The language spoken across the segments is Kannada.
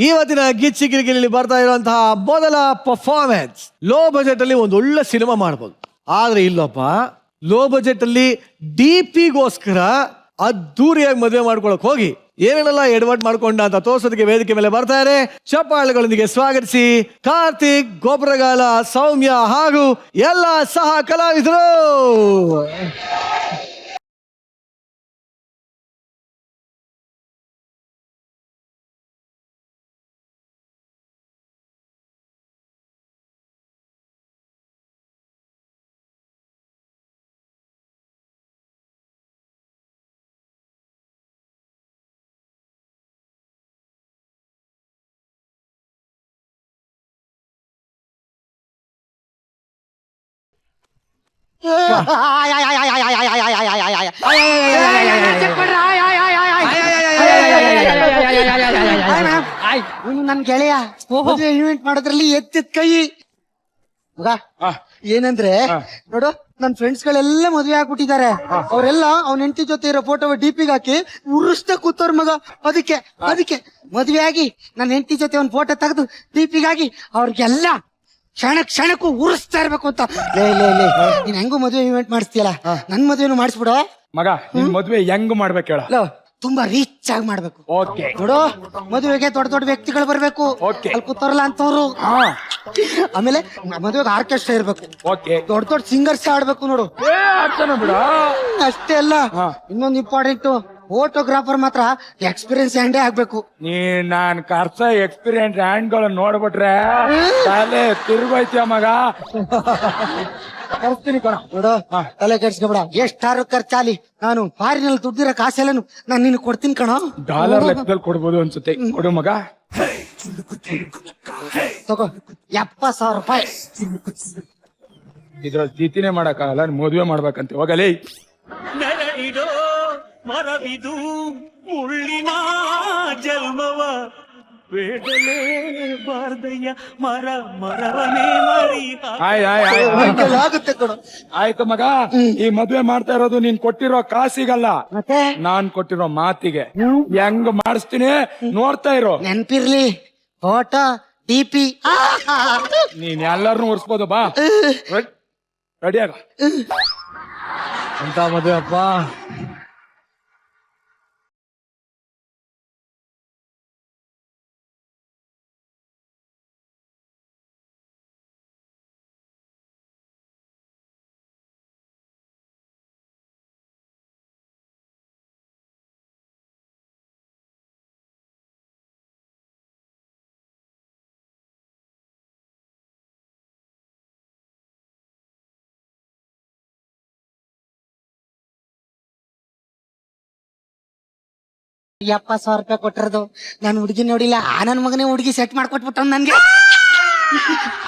ಇವತ್ತಿನ ಗಿಚ್ಚಿ ಕಿರಿಕಿರಿಯಲ್ಲಿ ಬರ್ತಾ ಇರುವಂತಹ ಮೊದಲ ಪರ್ಫಾರ್ಮೆನ್ಸ್. ಲೋ ಬಜೆಟ್ ಅಲ್ಲಿ ಒಂದು ಒಳ್ಳೆ ಸಿನಿಮಾ ಮಾಡಬಹುದು, ಆದ್ರೆ ಇಲ್ಲಪ್ಪ, ಲೋ ಬಜೆಟ್ ಅಲ್ಲಿ DP ಗೋಸ್ಕರ ಅದ್ದೂರಿಯಾಗಿ ಮದುವೆ ಮಾಡ್ಕೊಳಕ್ ಹೋಗಿ ಏನೇನೆಲ್ಲ ಎಡವಟ್ ಮಾಡ್ಕೊಂಡ ಅಂತ ತೋರ್ಸೋದಕ್ಕೆ ವೇದಿಕೆ ಮೇಲೆ ಬರ್ತಾರೆ. ಚಪ್ಪಾಳೆಗಳೊಂದಿಗೆ ಸ್ವಾಗತಿಸಿ ಕಾರ್ತಿಕ್, ಗೊಬ್ಬರಗಾಲ, ಸೌಮ್ಯ ಹಾಗೂ ಎಲ್ಲ ಸಹ ಕಲಾವಿದರು. ನನ್ ಗೆಳೆಯ ಇವೆಂಟ್ ಮಾಡೋದ್ರಲ್ಲಿ ಎತ್ತಿದ ಕೈ ಮಗ. ಏನಂದ್ರೆ ನೋಡು, ನನ್ ಫ್ರೆಂಡ್ಸ್ ಗಳೆಲ್ಲ ಮದ್ವೆ ಆಗ್ಬಿಟ್ಟಿದ್ದಾರೆ. ಅವರೆಲ್ಲ ಅವ್ನ ಹೆಂಡತಿ ಜೊತೆ ಇರೋ ಫೋಟೋ DP ಹಾಕಿ ಉರುಸ್ತಾ ಕೂತವ್ರ ಮಗ. ಅದಕ್ಕೆ ಮದ್ವೆ ಆಗಿ ನನ್ನ ಹೆಂಡತಿ ಜೊತೆ ಒಂದ್ ಫೋಟೋ ತೆಗೆದು DP ಗಾಗಿ ಅವ್ರಿಗೆಲ್ಲ ಕ್ಷಣಕ್ಕೂ ಉರಿಸ್ತಾ ಇರ್ಬೇಕು ಅಂತ. ನೀನ್ ಹೆಂಗು ಮದ್ವೆ ಇವೆಂಟ್ ಮಾಡಿಸ್ತೀಯಲ್ಲ, ನನ್ ಮದ್ವೆನು ಮಾಡಿಸ್ಬಿಡ ಮಗ. ನಿನ್ ಮದ್ವೆ ಹೆಂಗ್ ಮಾಡ್ಬೇಕು ಹೇಳ? ತುಂಬಾ ರೀಚ್ ಆಗಿ ಮಾಡ್ಬೇಕು. ನೋಡು, ಮದುವೆಗೆ ದೊಡ್ಡ ದೊಡ್ಡ ವ್ಯಕ್ತಿಗಳು ಬರ್ಬೇಕು, ಅಲ್ಲಿ ಕೂತಾರಲ್ಲ ಅಂತವ್ರು. ಆಮೇಲೆ ಮದುವೆಗೆ ಆರ್ಕೆಸ್ಟ್ರಾ ಇರ್ಬೇಕು, ದೊಡ್ಡ ದೊಡ್ಡ ಸಿಂಗರ್ಸ್ ಆಡ್ಬೇಕು. ನೋಡು, ಅಷ್ಟೇ ಅಲ್ಲ, ಇನ್ನೊಂದು ಇಂಪಾರ್ಟೆಂಟ್, ಫೋಟೋಗ್ರಾಫರ್ ಮಾತ್ರ ಎಕ್ಸ್ಪೀರಿಯನ್ಸ್ ಹ್ಯಾಂಡೇ ಆಗ್ಬೇಕು. ನಾನ್ ಕರ್ಸ ಎಕ್ಸ್ಪೀರಿಯನ್ಸ್ ಹ್ಯಾಂಡ್ ಗಳು ನೋಡ್ಬಿಟ್ರೆ ತಲೆ ತಿರುಗೋಯ್ತೀಯ ಮಗ. ಕರ್ಸ್ತೀನಿ ಕಣ. ನೋಡು, ತಲೆ ಕೆಡ್ಸ್ಕೊಬೇಡ. ಎಷ್ಟಾರು ಖರ್ಚಾಲಿ, ನಾನು ಫಾರಿನಲ್ಲಿ ದುಡ್ಡಿರೋ ಕಾಸೆಲ್ಲನು ನಾನು ನಿನ್ ಕೊಡ್ತೀನಿ ಕಣ. ಡಾಲರ್ ಲೆಕ್ಕದಲ್ಲಿ ಕೊಡ್ಬೋದು ಅನ್ಸುತ್ತೆ. ಕೊಡು ಮಗ. ತಗೋ, 70,000 ರೂಪಾಯಿ. ಇದ್ರ ಜೀತಿನೇ ಮಾಡಕ್ಕಾಗಲ್ಲ, ಮದುವೆ ಮಾಡ್ಬೇಕಂತೆ. ಹೋಗಲೇ. ಮರವಿದು ಮುಳ್ಳಿನ ಜನ್ಮವ ಬೇಡಲೇ ಬಾರ್ದಯ್ಯ ಮರವನೇ ಮರಿ. ಆಗುತ್ತೆ ಕಣ. ಆಯ್ತು ಮಗ, ಈ ಮದ್ವೆ ಮಾಡ್ತಾ ಇರೋದು ನೀನ್ ಕೊಟ್ಟಿರೋ ಕಾಸಿಗಲ್ಲ, ಮತ್ತೆ ನಾನ್ ಕೊಟ್ಟಿರೋ ಮಾತಿಗೆ. ಹೆಂಗ್ ಮಾಡಿಸ್ತೀನಿ ನೋಡ್ತಾ ಇರೋ. ನೆನ್ಪಿರ್ಲಿ, ಫೋಟೋ DP ನೀನ್ ಎಲ್ಲಾರನು ಉರ್ಸ್ಬೋದು. ಬಾ, ರೆಡಿಯಾಗ. ಅಂತ ಮದುವೆ ಅಪ್ಪ. $70,000 ರೂಪಾಯಿ ಕೊಟ್ಟಿರೋದು ನಾನು ಹುಡುಗಿ ನೋಡಿಲ್ಲ, ನನ್ ಮಗನೇ ಹುಡುಗಿ ಸೆಟ್ ಮಾಡ್ಕೊಟ್ಬಿಟ್ಟ ನನ್ಗೆ.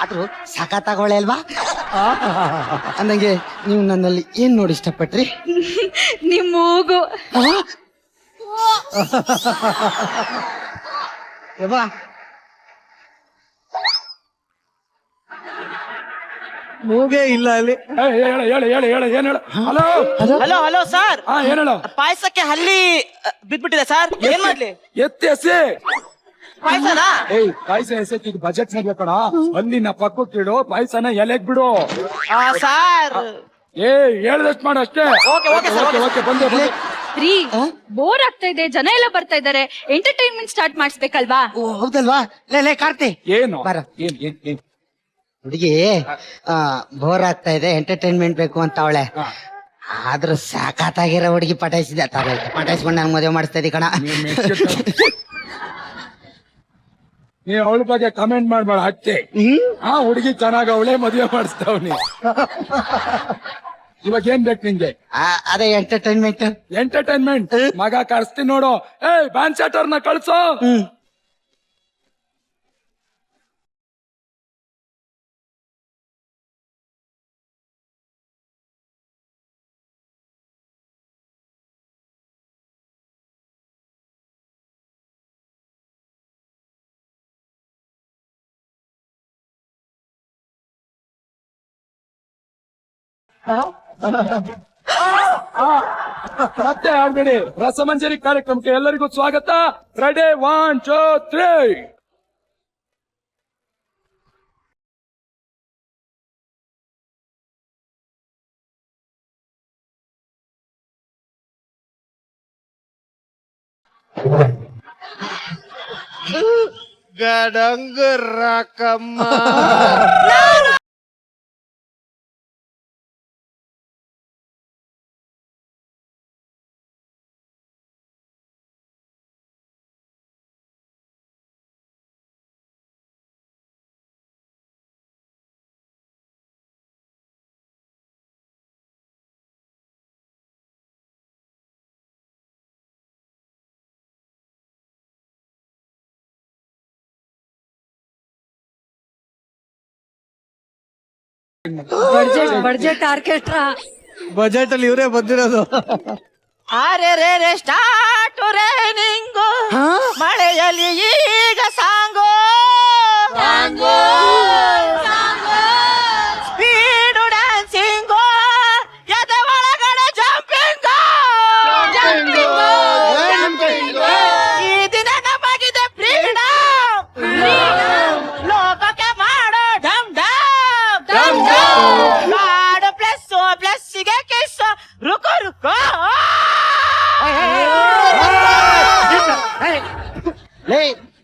ಆದ್ರೂ ಸಾಕ ತಗೊಳ್ಳೆ ಅಲ್ವಾ? ಅಂದಂಗೆ ನೀವು ನನ್ನಲ್ಲಿ ಏನ್ ನೋಡಿ ಇಷ್ಟಪಟ್ರಿ? ನಿಮ್ ಮೂಗು. ಮೂಗೇ ಇಲ್ಲ ಅಲ್ಲಿ. ಏನ್ ಹೇಳ? ಹಲೋ ಹಲೋ ಸರ್, ಏನ್ ಹೇಳ? ಪಾಯಸಕ್ಕೆ ಹಲ್ಲಿ ಬಿದ್ಬಿಟ್ಟಿದೆ ಸರ್, ಏನ್ ಮಾಡ್ಲಿ? ಎತ್ತಿ ಎಸೆ ಪಾಯಸನಾ? ಪಾಯಸ ಎಸೆಕ್ ಬಜೆಟ್ ಮಾಡ್ಬೇಕಣ. ಅಲ್ಲಿನ ಪಕ್ಕಕ್ಕೆ ಇಡು, ಪಾಯಸನ ಎಲೆಗ್ ಬಿಡು. ಸರ್ ಹೇಳ್ದಷ್ಟು ಮಾಡು ಅಷ್ಟೇ. ಓಕೆ ಬಂದೆ. ರೀ, ಬೋರ್ ಆಗ್ತಾ ಇದೆ, ಜನ ಎಲ್ಲ ಬರ್ತಾ ಇದಾರೆ, ಎಂಟರ್ಟೈನ್ಮೆಂಟ್ ಸ್ಟಾರ್ಟ್ ಮಾಡಿಸ್ಬೇಕಲ್ವಾ? ಹೌದಲ್ವಾ? ಲೇ ಕಾರ್ತಿ, ಏನು ಬರ. ಹುಡುಗಿ ಬೋರ್ ಆಗ್ತಾ ಇದೆ, ಎಂಟರ್ಟೈನ್ಮೆಂಟ್ ಬೇಕು ಅಂತ ಅವಳೆ. ಆದ್ರೂ ಸಾಕಾಗಿರೋ ಹುಡುಗಿ ಪಟಾಯಿಸ್ಕೊಂಡು ನಾನು ಮದುವೆ ಮಾಡಿಸ್ತಾ ಇದ್ದಿ ಕಣ. ನೀ ಅವಳ ಬಗ್ಗೆ ಕಮೆಂಟ್ ಮಾಡ್ಬೇಡ ಅಷ್ಟೇ. ಹುಡುಗಿ ಚೆನ್ನಾಗ ಅವಳೇ ಮದುವೆ ಮಾಡಿಸ್ತಾವ್ನಿ. ಇವಾಗ ಏನ್ ಬೇಕು ನಿಂಗೆ? ಅದೇ ಎಂಟರ್ಟೈನ್ಮೆಂಟ್. ಮಗ ಕರ್ಸ್ತೀನಿ ನೋಡು. ಬ್ಯಾನ್ ಸೆಟರ್ನ ಕಳ್ಸೋ. ಮತ್ತೆ ಆಡ್ಬೇಡಿ. ರಸಮಂಜರಿ ಕಾರ್ಯಕ್ರಮಕ್ಕೆ ಎಲ್ಲರಿಗೂ ಸ್ವಾಗತ. ರೆಡಿ, 1 2 3. ಗಡಂಗರಕಮ್ಮ ಬಡ್ಜೆಟ್ ಆರ್ಕೆಸ್ಟ್ರಾ ಬಜೆಟ್ ಅಲ್ಲಿ ಇವರೇ ಬಂದಿರೋದು. ಅರೆ ರೇ ರೇ ಸ್ಟಾರ್ಟ್ ರೈನಿಂಗು ಮಳೆಯಲ್ಲಿ ಈಗ ಸಾಂಗೋ ಸ್ಪೀಡು ಡ್ಯಾನ್ಸಿಂಗು ಎದೆ ಒಳಗಡೆ ಜಂಪಿಂಗು ಈ ದಿನ ನಮಗಿದೆ ಫ್ರೀಡಮ್ ಲೋಕಕ್ಕೆ ಮಾಡೋ ಡಮ್ ಡಮ್ ಮಾಡು ಪ್ಲಸ್ಸಿಗೆ ಕಿಸ್ ರುಕೋ ರುಕೋ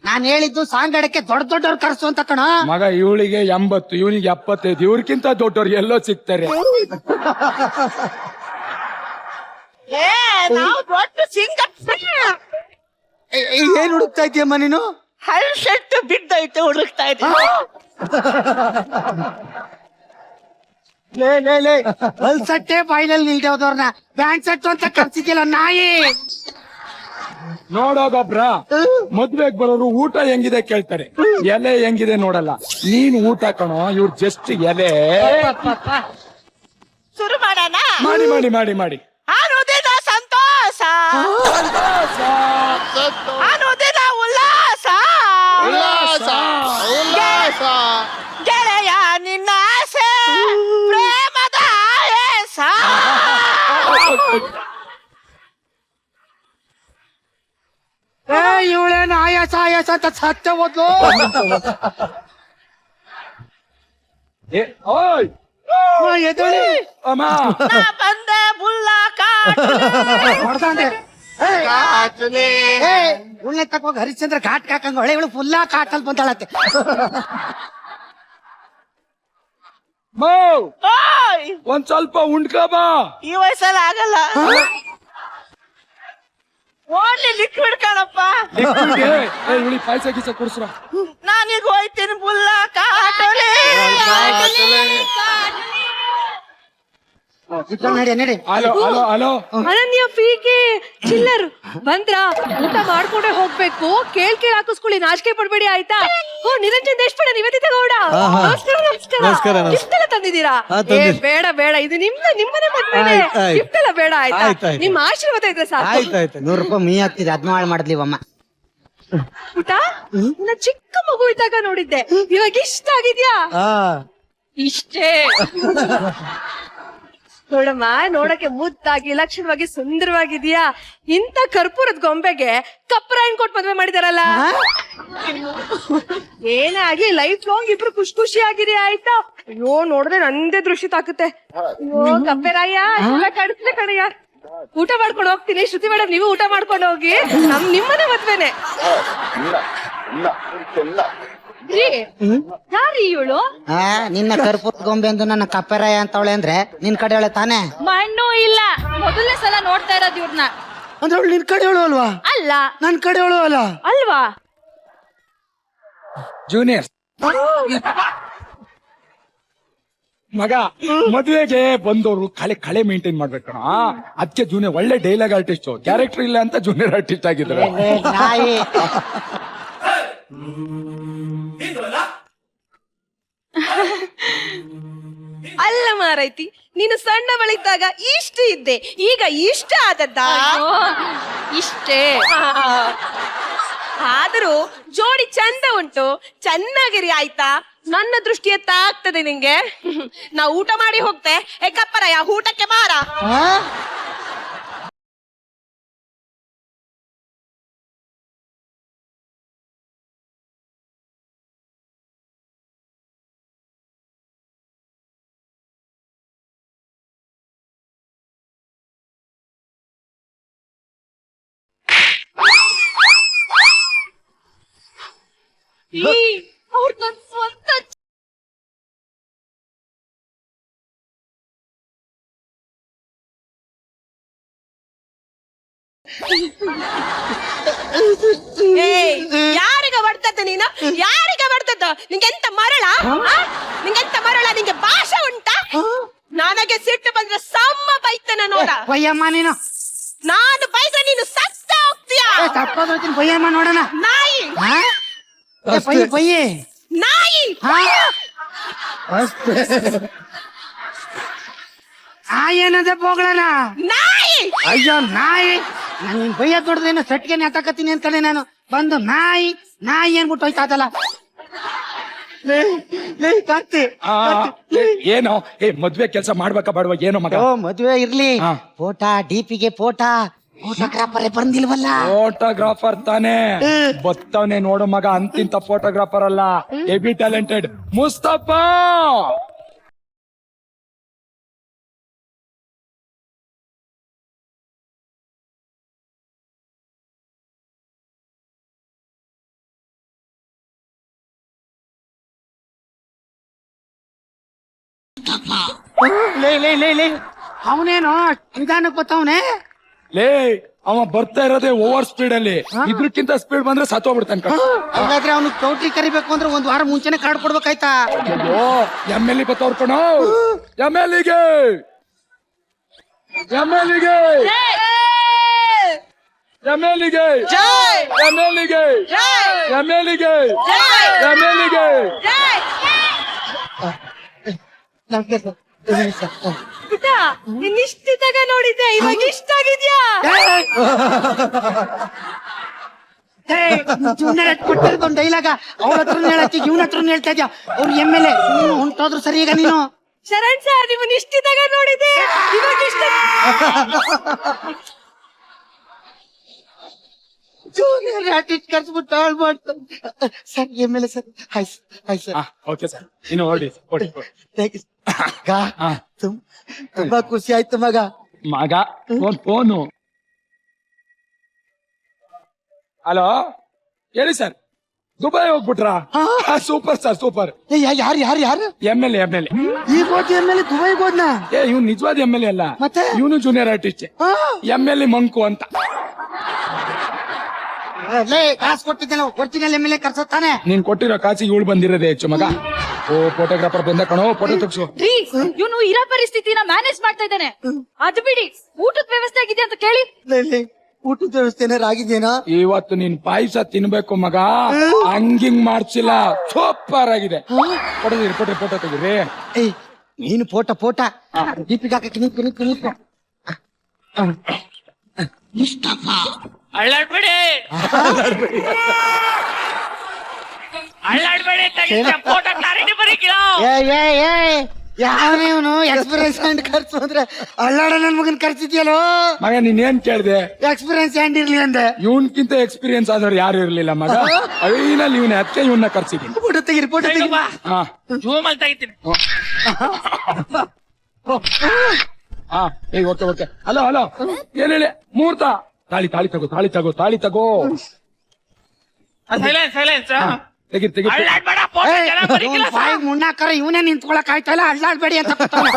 ನಾನ್ ಹೇಳಿದ್ದು ಸಾಂಗಡಕ್ಕೆ ದೊಡ್ಡವ್ರು ಕರ್ಸು ಅಂತ ಕಣ. ಮಗ ಇವಳಿಗೆ 80, ಇವನಿಗೆ 75, ಇವ್ರಿಗಿಂತ ದೊಡ್ಡವ್ರು ಎಲ್ಲೋ ಸಿಗ್ತಾರೆ. ಏ ನಾವು ದೊಡ್ಡ ಸಿಂಗರ್ ಏನ್ ಹುಡುಕ್ತಾ ಇದೀಯಮ್ಮ ನೀನು? ಹಲ್ ಸೆಟ್ ಬಿದ್ದೈತೆ ಹುಡುಕ್ತಾ ಇದ್ದೆ. ಬಲ್ಸಟ್ಟೆ ಬಾಯಿನಲ್ಲಿ ನಿಲ್ದೆ ಹೋದವ್ರನ್ನ ಬ್ಯಾಂಡ್ ಸೆಟ್ ಅಂತ ಕರ್ಸಿದ್ಯಲ್ಲ ನಾಯಿ. ನೋಡೋಗೊಬ್ರ ಮದ್ವೆಗ್ ಬರೋರು ಊಟ ಹೆಂಗಿದೆ ಕೇಳ್ತಾರೆ, ಎಲೆ ಹೆಂಗಿದೆ ನೋಡಲ್ಲ. ನೀನ್ ಊಟ ಕಣೋ, ಇವ್ರು ಜಸ್ಟ್ ಎಲೆ. ಶುರು ಮಾಡೋಣ. ಮಾಡಿ ಮಾಡಿ ಮಾಡಿ ಮಾಡಿ. ಅನುದಿನ ಸಂತೋಷ ಅನುದಿನ ಉಲ್ಲಾಸ ಗೆಳೆಯ ನಿನ್ನ ಆಸೆ ಪ್ರೇಮದ ಆಯಸ. ಇವಳೇನು ಆಯಾಸ ಅಂತ ಸತ್ಯ ಹೋದ್ಲು. ಓಯ್ ಎದಳಿ ಅಮ್ಮ, ನಾ ಬಂದೆ ಬುಲ್ಲ ಹೊಡ್ದಂಡೆ. ಉಳ್ಳೆ ತಕೋಗಿ ಹರಿಶ್ಚಂದ್ರ ಘಾಟ್ ಹಾಕಂಗ ಹೊಳೆ ಇವಳು ಫುಲ್ಲಾ ಕಾಟಲ್ ಬಂದಾಳತ್ತೆ. ಒಂದ್ ಸ್ವಲ್ಪ ಉಂಡ್ಕ ಬಾ. ಈ ವಯಸ್ಸಲ್ಲಿ ಆಗಲ್ಲ. ಓನ್ಲಿ ಲಿಕ್ವಿಡ್ ಕಣಪ್ಪ. ಇವಳಿ ಪಾಯಸ ಗೀಸ ಕುಡ್ಸ್ರ. ನಾನೀಗ ಹೋಯ್ತೀನಿ ಬುಲ್ಲ ಕಾಟಲಿ. ನಡಿ ಹಲೋ ಹಲೋ ಹಲೋ. ಅನನ್ಯ ಪೀಕೆ ಚಿಲ್ಲರ್ ಬಂದ್ರ ಊಟ ಮಾಡ್ಕೊಂಡೆ ಹೋಗ್ಬೇಕು. ಕೇಳ್ ಹಾಕಿಸ್ಕೊಳ್ಳಿ, ನಾಚಿಕೆ ಪಡ್ಬೇಡಿ ಆಯ್ತಾ. ಓ ನಿರಂಜನ್ ದೇಶಪಾಂಡೆ, ನಿವೇದಿತಾ ಗೌಡ, ನಮಸ್ಕಾರ ನಮಸ್ಕಾರ, ನಮಸ್ಕಾರ. ನಮಸ್ಕಾರ. ಗಿಫ್ಟ್ ಎಲ್ಲ ತಂದಿದ್ದೀರಾ? ಹಾ, ಏ ತಂದಿದ್ದೀನಿ. ಬೇಡ ಬೇಡ, ಇದು ನಿಮ್ಮನೆ ಮದ್ವೆನೆ. ಆಯ್ತ್, ಆಯ್ತ್. ಗಿಫ್ಟ್ ಎಲ್ಲ ಬೇಡ ಆಯ್ತಾ. ಆಯ್ತ್, ಆಯ್ತ್. ನಿಮ್ಮ ಆಶೀರ್ವಾದ ಇದ್ರೆ ಸಾಕು. ಆಯ್ತಾಯ್ತು. 100 ರೂಪಾಯಿ ಮೀ ಆಗ್ತಿದೆ, ಅದ್ನ ಹಾಳು ಮಾಡಿದ್ಲಿವಮ್ಮ. ಊಟ ನನ್ನ ಚಿಕ್ಕ ಮಗು ಇದ್ದಾಗ ನೋಡಿದ್ದೆ, ಇವಾಗ ಇಷ್ಟ ಆಗಿದ್ಯಾ? ಹಾ ಇಷ್ಟೇ ನೋಡಮ್ಮ, ನೋಡಕ್ಕೆ ಮುದ್ದಾಗಿ ಲಕ್ಷಣವಾಗಿ ಸುಂದರವಾಗಿದ್ಯಾ. ಇಂಥ ಕರ್ಪೂರದ ಗೊಂಬೆಗೆ ಕಪ್ಪರಾಯನ್ ಕೊಟ್ಟು ಮದ್ವೆ ಮಾಡಿದಾರಲ್ಲ. ಏನೇ ಆಗ್ಲಿ ಲೈಫ್ ಲಾಂಗ್ ಇಬ್ರು ಖುಷಿ ಆಗಿರಿ ಆಯ್ತಾ. ಅಯ್ಯೋ ನೋಡಿದ್ರೆ ನಂದೇ ದೃಷ್ಟಿ ತಾಕುತ್ತೆ. ಅಯ್ಯೋ ಕಪ್ಪೆರಾಯ ಕಾಣಿಸ್ಲೆ ಕಣಯ್ಯ. ಊಟ ಮಾಡ್ಕೊಂಡು ಹೋಗ್ತೀನಿ. ಶ್ರುತಿ ಮೇಡಮ್, ನೀವು ಊಟ ಮಾಡ್ಕೊಂಡು ಹೋಗಿ. ನಿಮ್ಮನೆ ಮದ್ವೆನೆ. ಯಾರೀ ಇವಳು? ನಿನ್ನ ಕರ್ಪೂರದ ಗೊಂಬೆ ಎಂದು ನನ್ನ ಕಪ್ಪೆರಾಯ ಅಂತವಳೆ ಅಂದ್ರೆ ನಿನ್ ಕಡೆ ಅವಳೆ ತಾನೆ? ಮಣ್ಣು ಇಲ್ಲ, ಮೊದಲನೇ ಸಲ ನೋಡ್ತಾ ಇರೋದು ಇವ್ರನ್ನ. ಅಂದ್ರೆ ಅವಳು ನಿನ್ ಕಡೆ ಅವಳು ಅಲ್ವಾ? ಅಲ್ಲ. ನನ್ ಕಡೆ ಅವಳು ಅಲ್ಲ ಅಲ್ವಾ? ಜೂನಿಯರ್ ಮಗ, ಮದುವೆಗೆ ಬಂದವರು ಕಳೆ ಮೇಂಟೈನ್ ಮಾಡ್ಬೇಕಣ. ಅದಕ್ಕೆ ಜೂನಿಯರ್ ಒಳ್ಳೆ ಡೈಲಾಗ್ ಆರ್ಟಿಸ್ಟ್. ಕ್ಯಾರೆಕ್ಟರ್ ಇಲ್ಲ ಅಂತ ಜೂನಿಯರ್ ಆರ್ಟಿಸ್ಟ್ ಆಗಿದ್ರು. ನಾಯಿ. ಅಲ್ಲ ಮಾರೈತಿ, ನೀನು ಸಣ್ಣ ಬಳಿದ್ದಾಗ ಇಷ್ಟ ಇದ್ದೆ, ಈಗ ಇಷ್ಟ ಆದದ್ದ ಇಷ್ಟೇ. ಆದರೂ ಜೋಡಿ ಚಂದ ಉಂಟು, ಚೆನ್ನಾಗಿರಿ ಆಯ್ತಾ. ನನ್ನ ದೃಷ್ಟಿ ಎತ್ತ ಆಗ್ತದೆ ನಿಂಗೆ. ನಾ ಊಟ ಮಾಡಿ ಹೋಗ್ತೆ. ಏ ಕಪ್ಪರಾಯ, ಊಟಕ್ಕೆ ಬಾರ. ಅವ್ರು ನನ್ ಸ್ವಂತ ಯಾರಿಗ ಬರ್ತದ ನೀನು ಯಾರಿಗ ಬರ್ತದ ನಿಂಗೆಂತ ಮರಳ ನಿಂಗೆಂತ ಮರಳ ನಿಂಗೆ ಭಾಷೆ ಉಂಟಾ ನನಗೆ ಸಿಟ್ಟು ಬಂದ್ರೆ ಸಮ್ಮ ಬೈತನ ನೋಡ ಬಯ್ಯಮ್ಮ ನೀನು ನಾನು ಬೈದ್ರೆ ನೀನು ಸತ್ತ ಹೋಗ್ತೀಯಾ ತಪ್ಪೋದ್ರತೀನಿ ಬಯ್ಯಮ್ಮ ನೋಡೋಣ ನಾಯಿ ಬಯ್ಯೆ ನಾಯಿ ಏನದೆ ಹೋಗಳಣ ನಾಯಿ ಅಯ್ಯೋ ನಾಯಿ ನಾನು ನಿನ್ ಬಯ್ಯ ದೊಡ್ಡದೇನೋ ಸಟ್ಗೆ ನೆತಾಕತ್ತೀನಿ ಅನ್ಕೊಂಡೆ ನಾನು ಬಂದು ನಾಯಿ ನಾಯಿ ಏನ್ಬಿಟ್ಟು ಹೋಯ್ತಾದಲ್ಲ ಕಾರ್ತಿ ಏನೋ ಮದ್ವೆ ಕೆಲಸ ಮಾಡ್ಬೇಕಾ ಬೇಡವಾ ಏನೋ ಮಗ ಓ ಮದ್ವೆ ಇರ್ಲಿ ಹಾ. ಫೋಟಾ ಡಿಪಿಗೆ ಫೋಟೋಗ್ರಾಫರೇ ಬಂದಿಲ್ವಲ್ಲ ಫೋಟೋಗ್ರಾಫರ್ ತಾನೇ ಬತ್ತವನೇ ನೋಡು ಮಗ ಅಂತಿಂತ ಫೋಟೋಗ್ರಾಫರ್ ಅಲ್ಲ ಎಬಿ ಟ್ಯಾಲೆಂಟೆಡ್ ಮುಸ್ತಫಾ ಲೇ ಅವನೇನೋ ನಿಧಾನಕ್ಕೆ ಬತ್ತವನೇ ಲೇ ಅವ ಬರ್ತಾ ಇರೋದೇ ಓವರ್ ಸ್ಪೀಡ್ ಅಲ್ಲಿ ಇದ್ರಕ್ಕಿಂತ ಸ್ಪೀಡ್ ಬಂದ್ರೆ ಸತ್ತೋಗ್ಬಿಡ್ತಾನೆ ಹಾಗಾದ್ರೆ ಅವನು ಚೌಟ್ರಿ ಕರಿಬೇಕು ಅಂದ್ರೆ ಒಂದ್ ವಾರ ಮುಂಚೆನೆ ಕಾರ್ಡ್ ಕೊಡ್ಬೇಕಾಯ್ತಾ ಎಮ್ ಎಲ್ ಎ ಬತ್ತವ್ರ ಕಣೋ ಎಮ್ ಎಲ್ ಎಗೆ ಎಮ್ ಎಲ್ ಎಗೆ ಎಮ್ ಎಲ್ ಎಗೆ ಎಮ್ ಎಲ್ ಎಗೆ ಎಮ್ ಎಲ್ ಎಗೆ ಎಮ್ ಎಲ್ ಎಗೆ ನಿನ್ನಿಷ್ಟಿದಾಗ ನೋಡಿದ್ದೆ ಇವಾಗ ಇಷ್ಟ ಆಗಿದ್ಯಾ ಜೂನಿಯರ್ ಕೊಟ್ಟಿರೋದು ಒಂದು ಡೈಲಾಗ ಅವ್ರ ಹತ್ರ ಹೇಳತ್ತಿ ಇವನ ಹತ್ರ ಹೇಳ್ತಾ ಇದ್ಯಾ ಅವ್ರು ಎಮ್ ಎಲ್ ಎ ಹೊಂಟೋದ್ರು ಸರಿ ಈಗ ನೀನು ಶರಣ್ ಸರ್ ನಿಮ್ಮನ್ನ ಇಷ್ಟಿದಾಗ ನೋಡಿದ್ದೆ ಇವಾಗ ಇಷ್ಟ ಜೂನಿಯರ್ ಆರ್ಟಿಸ್ಟ್ ಕರ್ಸ್ಬಿಟ್ಟು ಹಾಳು ಮಾಡ್ತಾರೆ sir M L A sir hi sir okay sir ಇನ್ನು ಹೊಡಿ ಥ್ಯಾಂಕ್ ಯು ತುಂಬಾ ಖುಷಿ ಆಯ್ತು ಮಗ ಮಗ ಒಂದ್ ಫೋನು ಹಲೋ ಹೇಳಿ ಸರ್ ದುಬೈ ಹೋಗ್ಬಿಟ್ರಾ ಸೂಪರ್ ಸರ್ ಸೂಪರ್ ಯಾರು ಎಮ್ ಎಲ್ ಎ ಈ ಕೋಟಿ ಎಮ್ ಎಲ್ ಎ ದುಬೈಗೆ ಹೋದ್ನಾ ಇವ್ನು ನಿಜವಾದ ಎಮ್ ಎಲ್ ಎ ಅಲ್ಲ ಮತ್ತೆ? ಇವನು junior artist M L A ಮಂಕು ಅಂತ ಕಾಸು ಕೊಟ್ಟಿದ್ದೇನೆ ಒರಿಜಿನಲ್ ಎಮ್ ಎಲ್ ಎ ಕರ್ಸತ್ತಾನೆ ನೀನ್ ಕೊಟ್ಟಿರೋ ಕಾಸಿಗೆ ಇವಳು ಬಂದಿರೋದೇ ಹೆಚ್ಚು ಮಗ ಓ ಫೋಟೋಗ್ರಾಫರ್ ಬಂದ ಕಣೋ ಫೋಟೋ ತೆಗ್ಸು ರೀ ಇವನು ಇರೋ ಪರಿಸ್ಥಿತಿನ ಮ್ಯಾನೇಜ್ ಮಾಡ್ತಾ ಇದ್ದಾನೆ ಅದು ಬಿಡಿ ಊಟದ ವ್ಯವಸ್ಥೆ ಆಗಿದೆ ಅಂತ ಕೇಳಿ ಊಟದ ವ್ಯವಸ್ಥೆ ಏನಾರು ಆಗಿದೇನಾ ಇವತ್ತು ನೀನ್ ಪಾಯಸ ತಿನ್ಬೇಕು ಮಗ ಹಂಗಿಂಗ್ ಮಾಡ್ಸಿಲ್ಲ ಸೂಪರ್ ಆಗಿದೆ ಫೋಟೋ ತೆಗಿರಿ ಏಯ್ ನೀನು ಫೋಟ ದೀಪಿಗೆ ಹಾಕಕ್ಕೆ ನಿಂತ್ಕೊ ಅಳ್ಳಾಡ್ಬೇಡಿ ಅಳ್ಳಾಡ್ಬೇಡಿ ಫೋಟೋ ಕ್ಲಾರಿಟಿ ಬರೀಕಿಲ್ಲ ಯಾವನೇ ಇವನು ಎಕ್ಸ್ಪೀರಿಯನ್ಸ್ ಹ್ಯಾಂಡ್ ಖರ್ಚು ಅಂದ್ರೆ ಅಳ್ಳಾಡ ನನ್ ಮಗನ್ ಖರ್ಚಿದ್ಯಲ್ಲೋ ಮಗ ನೀನ್ ಏನ್ ಕೇಳ್ದೆ ಎಕ್ಸ್ಪೀರಿಯನ್ಸ್ ಹ್ಯಾಂಡ್ ಇರ್ಲಿ ಅಂದೆ ಇವನ್ಕಿಂತ ಎಕ್ಸ್ಪೀರಿಯನ್ಸ್ ಆದವ್ರು ಯಾರು ಇರ್ಲಿಲ್ಲ ಮಗ ಅವಿನಲ್ಲಿ ಇವನ ಅದಕ್ಕೆ ಇವನ್ನ ಕರ್ಸಿದೀನಿ ಫೋಟೋ ತೆಗಿರಿ ಹಾ ಜೂಮ್ ಅಲ್ಲಿ ತೆಗಿತೀನಿ ಹಾ ಓಕೆ ಹಲೋ ಏನ್ ಹೇಳಿ ಮುಹೂರ್ತ ತಾಳಿ ತಗೋ ಸೈಲೆನ್ಸ್ ತೆಗಿರಿ ಅಳ್ಳಾಡ್ಬೇಡ ಫೋಟೋ ಚೆನ್ನಾಗಿ ಬರೀಕಿಲ್ಲ ಬಾಯಿಗೆ ಮುಣ್ಣಾಕರ ಇವನೇ ನಿಂತ್ಕೊಳಕ್ ಆಯ್ತಲ್ಲ ಅಳ್ಳಾಡ್ಬೇಡಿ ಅಂತ ಕೂತವ್ನೆ.